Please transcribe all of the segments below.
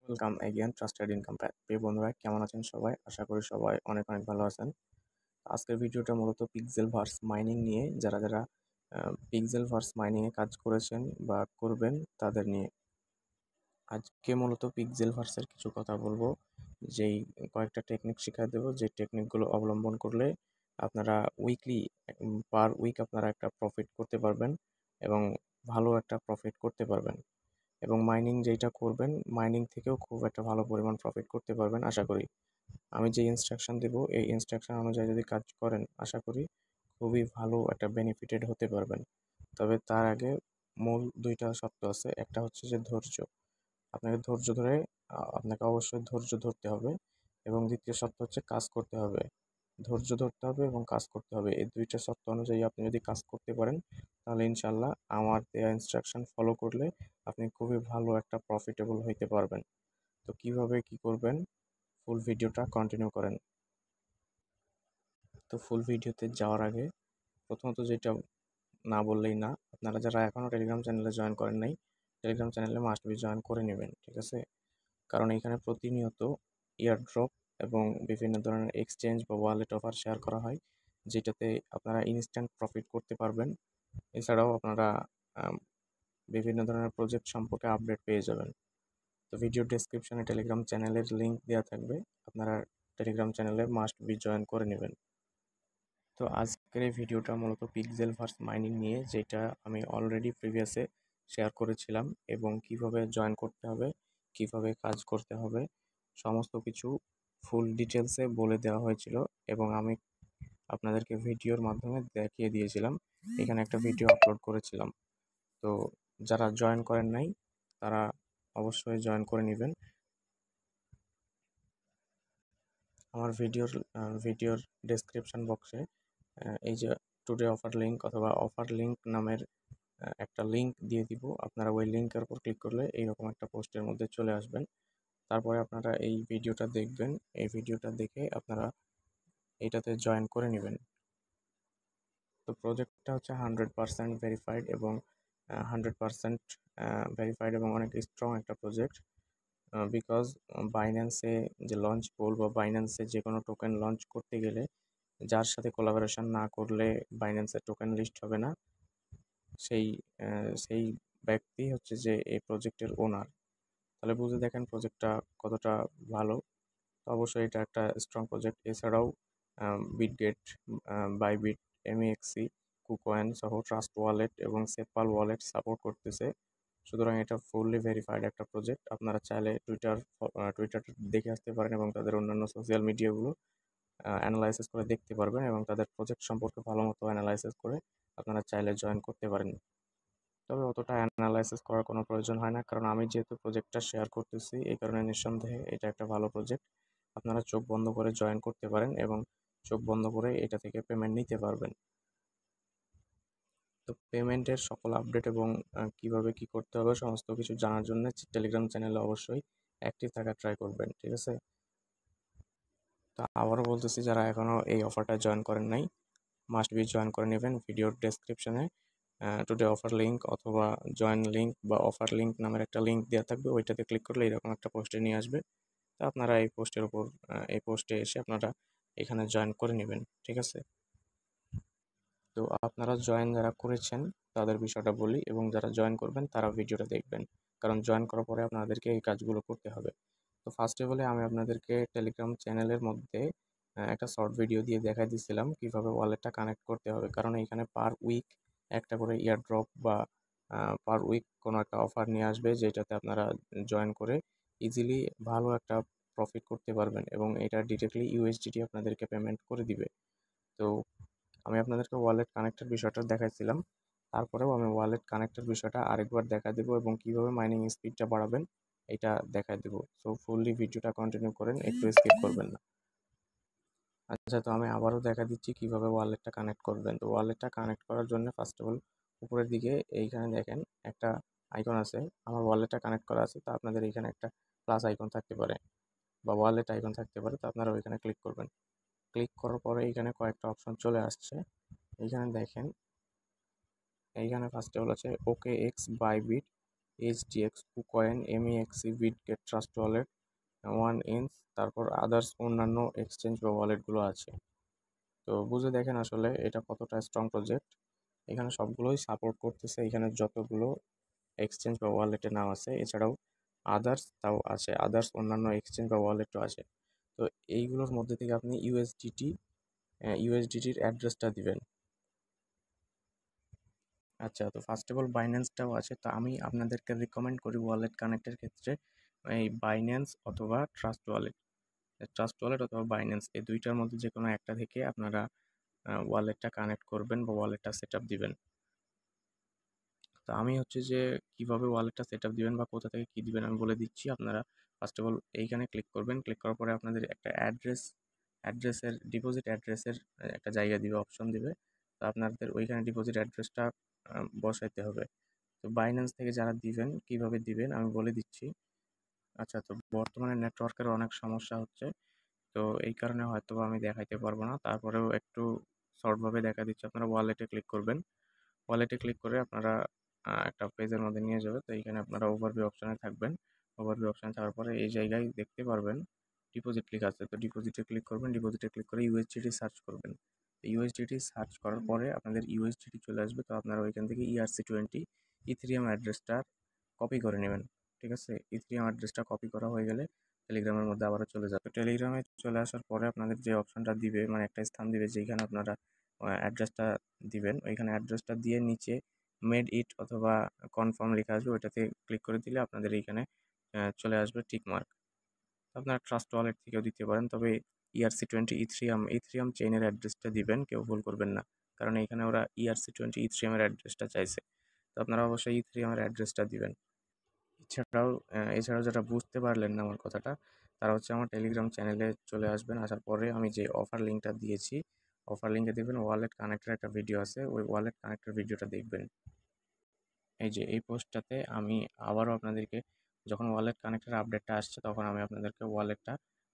Welcome again trusted income path. প্রিয় বন্ধুরা, কেমন আছেন সবাই? আশা করি সবাই অনেক অনেক ভালো আছেন। আজকের ভিডিওটা মূলত পিক্সেলভার্স মাইনিং নিয়ে, যারা পিক্সেলভার্স মাইনিংয়ে কাজ করেছেন বা করবেন তাদের নিয়ে। আজকে মূলত পিক্সেলভার্সের কিছু কথা বলবো, যেই কয়েকটা টেকনিক শিখিয়ে দেবো, যে টেকনিকগুলো অবলম্বন করলে আপনারা উইকলি পার উইক আপনারা একটা প্রফিট করতে পারবেন এবং ভালো একটা প্রফিট করতে পারবেন। এবং মাইনিং যেইটা করবেন, মাইনিং থেকেও খুব একটা ভালো পরিমাণ প্রফিট করতে পারবেন আশা করি। আমি যে ইনস্ট্রাকশন দেবো, এই ইনস্ট্রাকশন অনুযায়ী যদি কাজ করেন, আশা করি খুবই ভালো একটা বেনিফিটেড হতে পারবেন। তবে তার আগে মূল দুইটা শর্ত আছে। একটা হচ্ছে যে ধৈর্য। আপনাকে ধৈর্য ধরে আপনাকে অবশ্যই ধৈর্য ধরতে হবে, এবং দ্বিতীয় শর্ত হচ্ছে কাজ করতে হবে। ধৈর্য ধরতে হবে এবং কাজ করতে হবে, এই দুইটা শর্ত অনুযায়ী আপনি যদি কাজ করতে পারেন, তাহলে ইনশাল্লাহ আমার দেওয়া ইনস্ট্রাকশন ফলো করলে আপনি খুবই ভালো একটা প্রফিটেবল হইতে পারবেন। তো কিভাবে কি করবেন, ফুল ভিডিওটা কন্টিনিউ করেন। তো ফুল ভিডিওতে যাওয়ার আগে প্রথমত যেটা না বললেই না, আপনারা যারা এখনও টেলিগ্রাম চ্যানেলে জয়েন করেন নাই, টেলিগ্রাম চ্যানেলে মাস্ট বি জয়েন করে নেবেন, ঠিক আছে? কারণ এখানে প্রতিনিয়ত ইয়ারড্রপ এবং বিভিন্ন ধরনের এক্সচেঞ্জ বা ওয়ালেট অফার শেয়ার করা হয়, যেটাতে আপনারা ইনস্ট্যান্ট প্রফিট করতে পারবেন। এছাড়াও আপনারা আম, বিভিন্ন ধরনের প্রজেক্ট সম্পর্কে আপডেট পেয়ে যাবেন। তো ভিডিও ডেসক্রিপশনে টেলিগ্রাম চ্যানেলের লিঙ্ক দেওয়া থাকবে, আপনারা টেলিগ্রাম চ্যানেলে মাস্ট বি জয়েন করে নেবেন। তো আজকের এই ভিডিওটা মূলত পিক্সেলভার্স মাইনিং নিয়ে, যেটা আমি অলরেডি প্রিভিয়াসে শেয়ার করেছিলাম, এবং কিভাবে জয়েন করতে হবে, কিভাবে কাজ করতে হবে, সমস্ত কিছু ফুল ডিটেলসে বলে দেওয়া হয়েছিল, এবং আমি আপনাদেরকে ভিডিওর মাধ্যমে দেখিয়ে দিয়েছিলাম। এখানে একটা ভিডিও আপলোড করেছিলাম। তো যারা জয়েন করেন নাই, তারা অবশ্যই জয়েন করে নেবেন। আমার ভিডিওর ডেসক্রিপশন বক্সে এই যে টুডে অফার লিঙ্ক অথবা অফার লিঙ্ক নামের একটা লিঙ্ক দিয়ে দিব। আপনারা ওই লিঙ্কের উপর ক্লিক করলে এইরকম একটা পোস্টের মধ্যে চলে আসবেন। তারপরে আপনারা এই ভিডিওটা দেখবেন। এই ভিডিওটা দেখে আপনারা এইটাতে জয়েন করে নেবেন। তো প্রজেক্টটা হচ্ছে 100% ভেরিফাইড এবং 100% ভেরিফাইড এবং অনেক স্ট্রং একটা প্রজেক্ট। বিকজ বাইন্যান্সে যে লঞ্চ পুল বা বাইন্যান্সে যে কোনো টোকেন লঞ্চ করতে গেলে যার সাথে কোলাবোরেশন না করলে বাইন্যান্সের টোকেন লিস্ট হবে না। সেই ব্যক্তি হচ্ছে যে এই প্রজেক্টের ওনার। তাহলে বুঝে দেখেন প্রজেক্টটা কতটা ভালো। তো অবশ্যই এটা একটা স্ট্রং প্রজেক্ট। এছাড়াও বিটগেট, বাইবিট, এমএক্সি, কুকয়েন সহ ট্রাস্ট ওয়ালেট এবং সেপাল ওয়ালেট সাপোর্ট করতেছে। সুতরাং এটা ফুললি ভেরিফাইড একটা প্রজেক্ট। আপনারা চাইলে টুইটার দেখে আসতে পারেন এবং তাদের অন্যান্য সোশ্যাল মিডিয়াগুলো অ্যানালাইসিস করে দেখতে পারবেন, এবং তাদের প্রজেক্ট সম্পর্কে ভালো মতো অ্যানালাইসিস করে আপনারা চাইলে জয়েন করতে পারেন। তবে অতটা অ্যানালাইসিস করার কোনো প্রয়োজন হয় না, কারণ আমি যেহেতু প্রজেক্টটা শেয়ার করতেছি, এই কারণে নিঃসন্দেহে এটা একটা ভালো প্রজেক্ট। আপনারা চোখ বন্ধ করে জয়েন করতে পারেন এবং চোখ বন্ধ করে এটা থেকে পেমেন্ট নিতে পারবেন। তো পেমেন্টের সকল আপডেট এবং কিভাবে কি করতে হবে সমস্ত কিছু জানার জন্য টেলিগ্রাম চ্যানেলে অবশ্যই অ্যাক্টিভ থাকার ট্রাই করবেন, ঠিক আছে? তো আবারও বলতেছি, যারা এখনও এই অফারটা জয়েন করেন নাই, মাস্ট বি জয়েন করে নেবেন। ভিডিওর ডেসক্রিপশনে টুডে অফার লিঙ্ক অথবা জয়েন লিঙ্ক বা অফার লিঙ্ক নামের একটা লিঙ্ক দেওয়া থাকবে, ওইটাতে ক্লিক করলে এরকম একটা পোস্টে নিয়ে আসবে। তো আপনারা এই পোস্টে এসে আপনারা এখানে জয়েন করে নেবেন, ঠিক আছে? তো আপনারা জয়েন যারা করেছেন তাদের বিষয়টা বলি, এবং যারা জয়েন করবেন তারা ভিডিওটা দেখবেন, কারণ জয়েন করার পরে আপনাদেরকে এই কাজগুলো করতে হবে। তো ফার্স্টে বলে আমি আপনাদেরকে টেলিগ্রাম চ্যানেলের মধ্যে একটা শর্ট ভিডিও দিয়ে দেখাই দিয়েছিলাম কিভাবে ওয়ালেটটা কানেক্ট করতে হবে, কারণ এখানে পার উইক একটা করে ইয়ারড্রপ বা পার উইক কোনো একটা অফার নিয়ে আসবে, যেটাতে আপনারা জয়েন করে ইজিলি ভালো একটা প্রফিট করতে পারবেন, এবং এটা ডিরেক্টলি ইউএসডিটি আপনাদেরকে পেমেন্ট করে দিবে। তো আমি আপনাদেরকে ওয়ালেট কানেক্টের বিষয়টা দেখাইছিলাম, তারপরেও আমি ওয়ালেট কানেক্টের বিষয়টা আরেকবার দেখা দেবো, এবং কিভাবে মাইনিং স্পিডটা বাড়াবেন এটা দেখাই দেবো। সো ফুললি ভিডিওটা কন্টিনিউ করেন, একটু স্কিপ করবেন না। আচ্ছা, তো আমি আবারও দেখা দিচ্ছি কিভাবে ওয়ালেটটা কানেক্ট করবেন। তো ওয়ালেটটা কানেক্ট করার জন্য ফার্স্ট অফ অল উপরের দিকে এইখানে দেখেন একটা আইকন আছে। আমার ওয়ালেটটা কানেক্ট করা আছে, তো আপনাদের এখানে একটা প্লাস আইকন থাকতে পারে বা ওয়ালেট আইকন থাকতে পারে, তো আপনারা ওইখানে ক্লিক করবেন। ক্লিক করার পরে এখানে কয়েকটা অপশন চলে আসছে। এইখানে দেখেন, এইখানে ফার্স্ট অফ অল আছে OKX, Bybit, HDX, KuCoin, MEXC, Bitget, Trust Wallet, one inch, তারপর আদার্স অন্যান্য এক্সচেঞ্জ বা ওয়ালেটগুলো আছে। তো বুঝে দেখেন আসলে এটা কতটা স্ট্রং প্রজেক্ট। এখানে সবগুলোই সাপোর্ট করতেছে, এখানে যতগুলো এক্সচেঞ্জ বা ওয়ালেটের নাম আছে, এছাড়াও আদার্স তাও আছে, আদার্স অন্যান্য এক্সচেঞ্জ বা ওয়ালেটও আছে। তো এইগুলোর মধ্যে থেকে আপনি ইউএসডিটির অ্যাড্রেসটা দিবেন। আচ্ছা, তো ফার্স্ট অফ অল বাইন্যান্সটাও আছে। তো আমি আপনাদেরকে রিকমেন্ড করি ওয়ালেট কানেক্টের ক্ষেত্রে এই বাইন্যান্স অথবা ট্রাস্ট ওয়ালেট অথবা বাইন্যান্স, এই দুইটার মধ্যে যে কোনো একটা থেকে আপনারা ওয়ালেটটা কানেক্ট করবেন বা ওয়ালেটটা সেট আপ দিবেন। তো আমি হচ্ছে যে কিভাবে ওয়ালেটটা সেট আপ দিবেন বা কোথা থেকে কী দিবেন আমি বলে দিচ্ছি। আপনারা ফার্স্ট অফ অল এইখানে ক্লিক করবেন। ক্লিক করার পরে আপনাদের একটা ডিপোজিট অ্যাড্রেসের একটা জায়গা দিবে, অপশন দিবে। তো আপনাদের ওইখানে ডিপোজিট অ্যাড্রেসটা বসাইতে হবে। তো বাইন্যান্স থেকে যারা দিবেন কিভাবে দিবেন আমি বলে দিচ্ছি। আচ্ছা, তো বর্তমানে নেটওয়ার্কের অনেক সমস্যা হচ্ছে, তো এই কারণে হয়তো আমি দেখাইতে পারবো না, তারপরেও একটু শর্টভাবে দেখা দিচ্ছি। আপনারা ওয়ালেটে ক্লিক করবেন। ওয়ালেটে ক্লিক করে আপনারা একটা পেজের মধ্যে নিয়ে যাবে। তো এইখানে আপনারা ওভারভিউ অপশানে থাকবেন। ওভারভিউ অপশানে থাকার পরে এই জায়গায় দেখতে পারবেন ডিপোজিট লেখা আছে। তো ডিপোজিটে ক্লিক করবেন। ডিপোজিটে ক্লিক করে ইউএসডিটি সার্চ করবেন। ইউএসডিটি সার্চ করার পরে আপনাদের ইউএসডিটি চলে আসবে। তো আপনারা ওইখান থেকে ERC20 ইথেরিয়াম অ্যাড্রেসটা কপি করে নেবেন। ঠিক আছে, ইথেরিয়াম অ্যাড্রেসটা কপি করা হয়ে গেলে টেলিগ্রামের মধ্যে আবারও চলে যাবে। টেলিগ্রামে চলে আসার পরে আপনাদের যে অপশনটা দিবে, মানে একটা স্থান দিবে যেখানে আপনারা অ্যাড্রেসটা দিবেন, ওইখানে অ্যাড্রেসটা দিয়ে নিচে মেড ইট অথবা কনফার্ম লেখা আসবে, ওইটাতে ক্লিক করে দিলে আপনাদের এইখানে চলে আসবে টিক মার্ক। আপনারা ট্রাস্ট ওয়ালেট থেকেও দিতে পারেন, তবে ERC20 ইথ্রিয়াম চেইনের অ্যাড্রেসটা দিবেন, কেউ ভুল করবেন না, কারণ এখানে ওরা ERC20 ইথ্রিয়ামের অ্যাড্রেসটা চাইছে। তো আপনারা অবশ্যই ইথ্রিয়ামের অ্যাড্রেসটা দিবেন। এছাড়াও যারা বুঝতে পারলেন না আমার কথাটা, তারা হচ্ছে আমার টেলিগ্রাম চ্যানেলে চলে আসবেন। আসার পরে আমি যে অফার লিঙ্কটা দিয়েছি, অফার লিঙ্কে দেখবেন ওয়ালেট কানেক্টের একটা ভিডিও আছে, ওই ওয়ালেট কানেক্টের ভিডিওটা দেখবেন। এই যে এই পোস্টটাতে আমি আবারও আপনাদেরকে, যখন ওয়ালেট কানেক্টের আপডেটটা আসছে তখন আমি আপনাদেরকে ওয়ালেটটা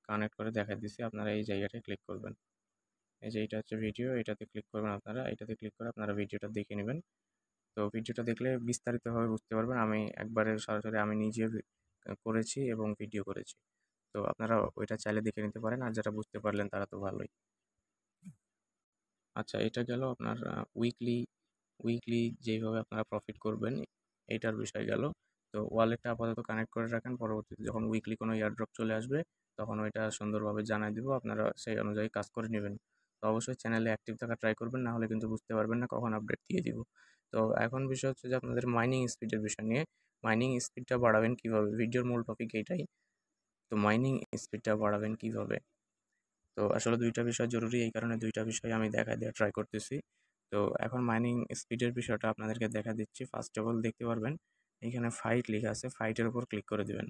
কানেক্ট করে দেখা দিচ্ছি। আপনারা এই জায়গাটায় ক্লিক করবেন। এই যে এটা হচ্ছে ভিডিও, এটাতে ক্লিক করবেন। আপনারা এটাতে ক্লিক করে আপনারা ভিডিওটা দেখে নেবেন। তো ভিডিওটা দেখলে বিস্তারিতভাবে বুঝতে পারবেন। আমি একবারে সরাসরি আমি নিজে করেছি এবং ভিডিও করেছি। তো আপনারা ওইটা চাইলে দেখে নিতে পারেন, আর যারা বুঝতে পারলেন তারা তো ভালোই। আচ্ছা, এটা গেল আপনার উইকলি উইকলি যেইভাবে আপনারা প্রফিট করবেন এইটার বিষয় গেল। তো ওয়ালেটটা আপাতত কানেক্ট করে রাখেন, পরবর্তীতে যখন উইকলি কোনো এয়ারড্রপ চলে আসবে তখন ওইটা সুন্দরভাবে জানাই দিব, আপনারা সেই অনুযায়ী কাজ করে নেবেন। তো অবশ্যই চ্যানেলে অ্যাক্টিভ থাকা ট্রাই করবেন, না হলে কিন্তু বুঝতে পারবেন না কখন আপডেট দিয়ে দিব। তো এখন বিষয় হচ্ছে যে আপনাদের মাইনিং স্পিডের বিষয় নিয়ে। মাইনিং স্পিডটা বাড়াবেন কীভাবে, ভিডিওর মূল টপিক এইটাই। তো মাইনিং স্পিডটা বাড়াবেন কীভাবে, তো আসলে দুইটা বিষয় জরুরি, এই কারণে দুইটা বিষয় আমি দেখা দেওয়ার ট্রাই করতেছি। তো এখন মাইনিং স্পিডের বিষয়টা আপনাদেরকে দেখা দিচ্ছি। ফার্স্ট অফ অল দেখতে পারবেন এইখানে ফাইট লেখা আছে, ফাইটের উপর ক্লিক করে দিবেন।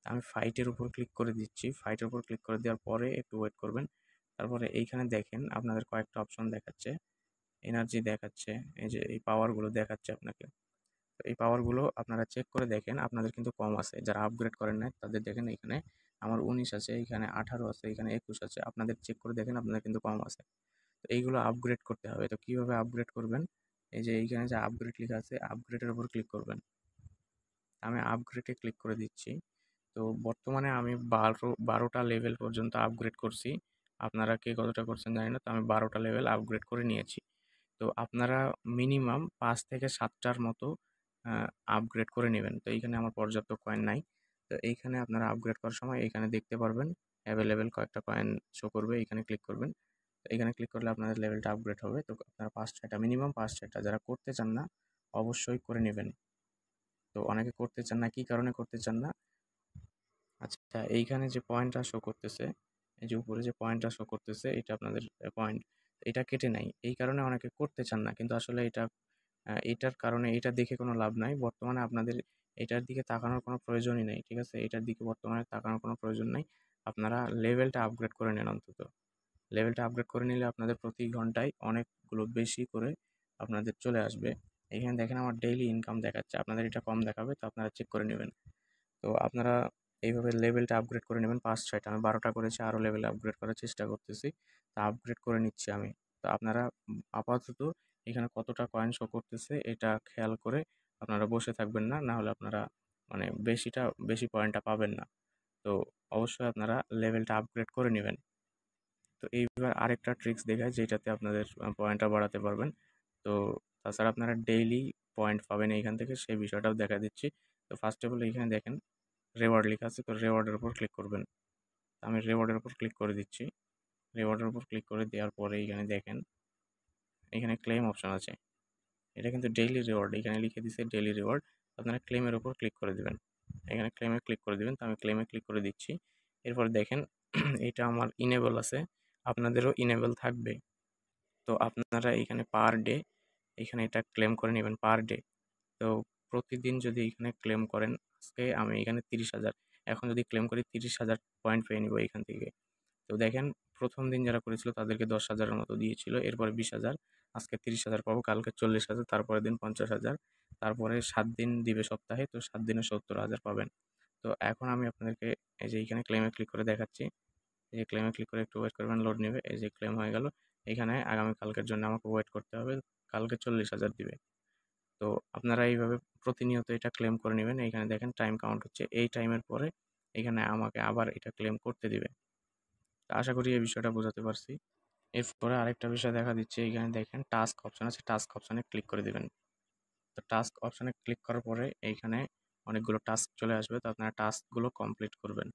আমি ফাইটের উপর ক্লিক করে দিচ্ছি। ফাইটের উপর ক্লিক করে দেওয়ার পরে একটু ওয়েট করবেন। তারপরে এইখানে দেখেন আপনাদের কয়েকটা অপশন দেখাচ্ছে, এনার্জি দেখাচ্ছে, এই যে এই পাওয়ারগুলো দেখাচ্ছে আপনাকে। তো এই পাওয়ারগুলো আপনারা চেক করে দেখেন, আপনাদের কিন্তু কম আছে। যারা আপগ্রেড করেন নাই তাদের দেখেন এখানে আমার 19 আছে, এখানে 18 আছে, এখানে 21 আছে। আপনাদের চেক করে দেখেন আপনাদের কিন্তু কম আছে। তো এইগুলো আপগ্রেড করতে হবে। তো কীভাবে আপগ্রেড করবেন, এই যে এইখানে যে আপগ্রেড লেখা আছে, আপগ্রেডের উপর ক্লিক করবেন। আমি আপগ্রেডে ক্লিক করে দিচ্ছি। তো বর্তমানে আমি 12টা লেভেল পর্যন্ত আপগ্রেড করছি। আপনারা কে কতটা করছেন জানি না। তো আমি 12টা লেভেল আপগ্রেড করে নিয়েছি। তো আপনারা মিনিমাম 5 থেকে 7টার মতো আপগ্রেড করে নেবেন। তো এইখানে আমার পর্যাপ্ত কয়েন নাই। তো এইখানে আপনারা আপগ্রেড করার সময় এইখানে দেখতে পারবেন অ্যাভেলেবেল কয়েকটা কয়েন শো করবে, এইখানে ক্লিক করবেন। তো এইখানে ক্লিক করলে আপনাদের লেভেলটা আপগ্রেড হবে। তো আপনারা 5-6টা, মিনিমাম 5-6টা, যারা করতে চান না অবশ্যই করে নেবেন। তো অনেকে করতে চান না, কী কারণে করতে চান না? আচ্ছা, এইখানে যে পয়েন্টটা শো করতেছে, এই যে উপরে যে পয়েন্টটা শো করতেছে, এটা আপনাদের পয়েন্ট। এটা কেটে নাই, এই কারণে অনেকে করতে চান না। কিন্তু আসলে এটার কারণে এটা দেখে কোনো লাভ নাই। বর্তমানে আপনাদের এটার দিকে তাকানোর কোনো প্রয়োজনই নেই। ঠিক আছে? এটার দিকে বর্তমানে তাকানোর কোনো প্রয়োজন নাই। আপনারা লেভেলটা আপগ্রেড করে নেন অন্তত। লেভেলটা আপগ্রেড করে নিলে আপনাদের প্রতি ঘন্টায় অনেকগুলো বেশি করে আপনাদের চলে আসবে। এখানে দেখেন আমার ডেইলি ইনকাম দেখাচ্ছে। আপনাদের এটা কম দেখাবে, তো আপনারা চেক করে নেবেন। তো আপনারা এইভাবে লেভেলটা আপগ্রেড করে নেবেন 5-6টা। আমি 12টা করেছি, আরও লেভেল আপগ্রেড করার চেষ্টা করতেছি। তা আপগ্রেড করে নিচ্ছি আমি। তো আপনারা আপাতত এখানে কতটা কয়েন শো করতেছে এটা খেয়াল করে আপনারা বসে থাকবেন না, না হলে আপনারা মানে বেশি পয়েন্টটা পাবেন না। তো অবশ্যই আপনারা লেভেলটা আপগ্রেড করে নেবেন। তো এইবার আরেকটা ট্রিক্স দেখাই যেটাতে আপনাদের পয়েন্টটা বাড়াতে পারবেন। তো তাছাড়া আপনারা ডেইলি পয়েন্ট পাবেন এইখান থেকে, সেই বিষয়টাও দেখা দিচ্ছি। তো ফার্স্ট অফ অল এইখানে দেখেন রেওয়ার্ড লেখা আছে, তো রেওয়ার্ডের উপর ক্লিক করবেন। আমি রেওয়ার্ডের উপর ক্লিক করে দিচ্ছি। রেওয়ার্ডের উপর ক্লিক করে দেওয়ার পরে এইখানে দেখেন এখানে ক্লেম অপশন আছে। এটা কিন্তু ডেইলি রিওয়ার্ড, এখানে লিখে দিছে ডেইলি রিওয়ার্ড। আপনারা ক্লেমের উপর ক্লিক করে দিবেন। এখানে ক্লেমে ক্লিক করে দিবেন, তো আমি ক্লেমে ক্লিক করে দিচ্ছি। এরপর দেখেন এটা আমার ইনেবল আছে, আপনাদেরও ইনেবল থাকবে। তো আপনারা এখানে পার ডে এখানে এটা ক্লেম করে নেবেন পার ডে। তো প্রতিদিন যদি এখানে ক্লেম করেন, আজকে আমি এখানে 30,000, এখন যদি ক্লেম করি 30,000 পয়েন্ট পেয়ে নিব এখান থেকে। তো দেখেন প্রথম দিন যারা করেছিল তাদেরকে 10,000-এর মতো দিয়েছিল, এরপরে 20,000, আজকে 30,000 পাবো, কালকে 40,000, তারপরের দিন 50,000, তারপরে 7 দিন দিবে সপ্তাহে, তো 7 দিনে 70,000 পাবেন। তো এখন আমি আপনাদেরকে এই যে এখানে ক্লেমে ক্লিক করে দেখাচ্ছি। এই যে ক্লেমে ক্লিক করে একটু ওয়েট করবেন, লোড নেবে। এই যে ক্লেম হয়ে গেল। এখানে আগামী কালকের জন্য আমাকে ওয়েট করতে হবে, কালকে 40,000 দিবে। তো আপনারা এইভাবে প্রতিনিয়ত এটা ক্লেম করে নেবেন। এইখানে দেখেন টাইম কাউন্ট হচ্ছে, এই টাইমের পরে এখানে আমাকে আবার এটা ক্লেম করতে দিবে। তো আশা করি এই বিষয়টা বোঝাতে পারছি। এরপরে আরেকটা বিষয় দেখা দিচ্ছে, এইখানে দেখেন টাস্ক অপশন আছে, টাস্ক অপশনে ক্লিক করে দিবেন। তো টাস্ক অপশনে ক্লিক করার পরে এইখানে অনেকগুলো টাস্ক চলে আসবে, তো আপনারা টাস্কগুলো কমপ্লিট করবেন।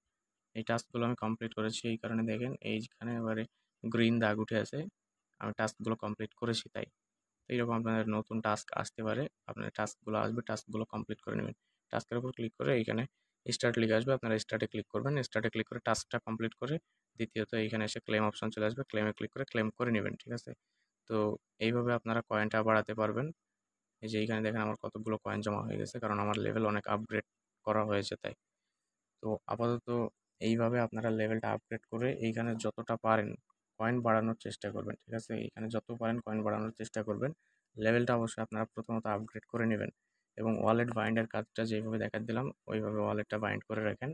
এই টাস্কগুলো আমি কমপ্লিট করেছি, এই কারণে দেখেন এইখানে এবারে গ্রিন দাগ উঠে আছে, আমি টাস্কগুলো কমপ্লিট করেছি তাই। তো এইরকম আপনাদের নতুন টাস্ক আসতে পারে, আপনার টাস্কগুলো আসবে, টাস্কগুলো কমপ্লিট করে নেবেন। টাস্কের উপর ক্লিক করে এইখানে স্টার্ট লিখে আসবে, আপনারা স্টার্টে ক্লিক করবেন। স্টার্টে ক্লিক করে টাস্কটা কমপ্লিট করে দ্বিতীয়ত এইখানে এসে ক্লেম অপশন চলে আসবে, ক্লেমে ক্লিক করে ক্লেম করে নেবেন, ঠিক আছে? তো এইভাবে আপনারা কয়েনটা বাড়াতে পারবেন। এই যে এইখানে দেখেন আমার কতগুলো কয়েন জমা হয়ে গেছে, কারণ আমার লেভেল অনেক আপগ্রেড করা হয়েছে তাই। তো আপাতত এইভাবে আপনারা লেভেলটা আপগ্রেড করে এইখানে যতটা পারেন কয়েন বাড়ানোর চেষ্টা করবেন, ঠিক আছে? এখানে যত পারেন কয়েন বাড়ানোর চেষ্টা করবেন। লেভেলটা অবশ্যই আপনারা প্রথমত আপগ্রেড করে নেবেন এবং ওয়ালেট বাইন্ডের কাজটা যেভাবে দেখা দিলাম ওইভাবে ওয়ালেটটা বাইন্ড করে রাখেন।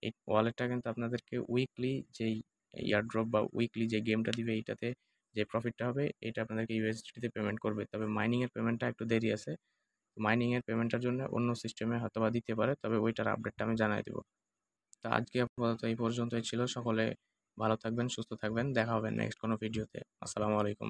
এই ওয়ালেটটা কিন্তু আপনাদেরকে উইকলি যেই এয়ারড্রপ বা উইকলি যে গেমটা দিবে এইটাতে যে প্রফিটটা হবে এটা আপনাদেরকে ইউএসডিটিতে পেমেন্ট করবে, তবে মাইনিংয়ের পেমেন্টটা একটু দেরি আছে। মাইনিংয়ের পেমেন্টের জন্য অন্য সিস্টেমে হয়তোবা দিতে পারে, তবে ওইটার আপডেটটা আমি জানাই দেবো। তো আজকে আপাতত এই পর্যন্তই ছিল। সকলে ভালো থাকবেন, সুস্থ থাকবেন। দেখা হবে নেক্সট কোনো ভিডিওতে। আসসালামু আলাইকুম।